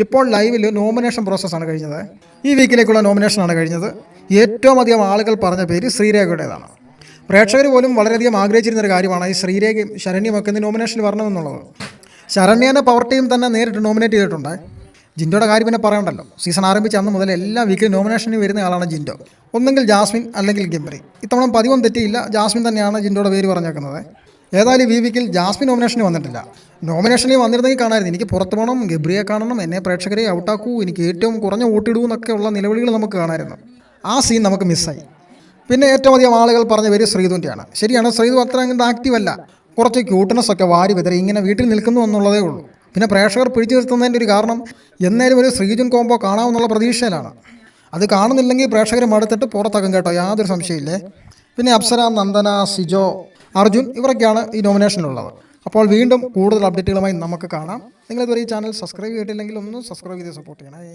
ഇപ്പോൾ ലൈവിൽ നോമിനേഷൻ പ്രോസസ്സാണ് കഴിഞ്ഞത്. ഈ വീക്കിലേക്കുള്ള നോമിനേഷനാണ് കഴിഞ്ഞത്. ഏറ്റവും അധികം ആളുകൾ പറഞ്ഞ പേര് ശ്രീരേഖയുടേതാണ്. പ്രേക്ഷകർ പോലും വളരെയധികം ആഗ്രഹിച്ചിരുന്നൊരു കാര്യമാണ് ഈ ശ്രീരേഖയും ശരണ്യമൊക്കെ ഇന്ന് നോമിനേഷനിൽ വരണമെന്നുള്ളത്. ശരണ്യനെ പവർ ടീം തന്നെ നേരിട്ട് നോമിനേറ്റ് ചെയ്തിട്ടുണ്ട്. ജിൻഡോയുടെ കാര്യം പിന്നെ പറയണ്ടല്ലോ. സീസൺ ആരംഭിച്ച അന്ന് മുതൽ എല്ലാ വീക്കിലും നോമിനേഷനിൽ വരുന്ന ആളാണ് ജിൻഡോ. ഒന്നെങ്കിൽ ജാസ്മിൻ അല്ലെങ്കിൽ ഗബ്രി. ഇത്തവണ പതിവും തെറ്റിയില്ല, ജാസ്മിൻ തന്നെയാണ് ജിൻഡോയുടെ പേര് പറഞ്ഞേക്കുന്നത്. ഏതായാലും ഈ വീക്കിൽ ജാസ്മിൻ നോമിനേഷന് വന്നിട്ടില്ല. നോമിനേഷനിൽ വന്നിരുന്നെങ്കിൽ കാണാമായിരുന്നു. എനിക്ക് പുറത്ത് പോകണം, ഗബ്രിയെ കാണണം, എന്നെ പ്രേക്ഷകരെ ഔട്ടാക്കൂ, എനിക്ക് ഏറ്റവും കുറഞ്ഞ വോട്ടിടൂ എന്നൊക്കെ ഉള്ള നിലവിളികൾ നമുക്ക് കാണാമായിരുന്നു. ആ സീൻ നമുക്ക് മിസ്സായി. പിന്നെ ഏറ്റവും അധികം ആളുകൾ പറഞ്ഞ പേര് ശ്രീതുൻ്റെയാണ്. ശരിയാണ്, ശ്രീതു അത്ര അങ്ങോട്ട് ആക്റ്റീവ് അല്ല. കുറച്ച് ക്യൂട്ട്നെസ് ഒക്കെ വാരി വിതറി ഇങ്ങനെ വീട്ടിൽ നിൽക്കുന്നു എന്നുള്ളതേ ഉള്ളൂ. പിന്നെ പ്രേക്ഷകർ പിടിച്ചു നിർത്തുന്നതിൻ്റെ ഒരു കാരണം എന്നേലും ഒരു ശ്രീജുൻ കോംബോ കാണാമെന്നുള്ള പ്രതീക്ഷയിലാണ്. അത് കാണുന്നില്ലെങ്കിൽ പ്രേക്ഷകർ മടുത്തിട്ട് പുറത്താക്കും കേട്ടോ, യാതൊരു സംശയമില്ലേ. പിന്നെ അപ്സര, നന്ദന, സിജോ, അർജുൻ ഇവരൊക്കെയാണ് ഈ നോമിനേഷനിലുള്ളത്. അപ്പോൾ വീണ്ടും കൂടുതൽ അപ്ഡേറ്റുകളുമായി നമുക്ക് കാണാം. നിങ്ങളിതുവരെ ഈ ചാനൽ സബ്സ്ക്രൈബ് ചെയ്തിട്ടില്ലെങ്കിൽ ഒന്ന് സബ്സ്ക്രൈബ് ചെയ്ത് സപ്പോർട്ട് ചെയ്യണേ.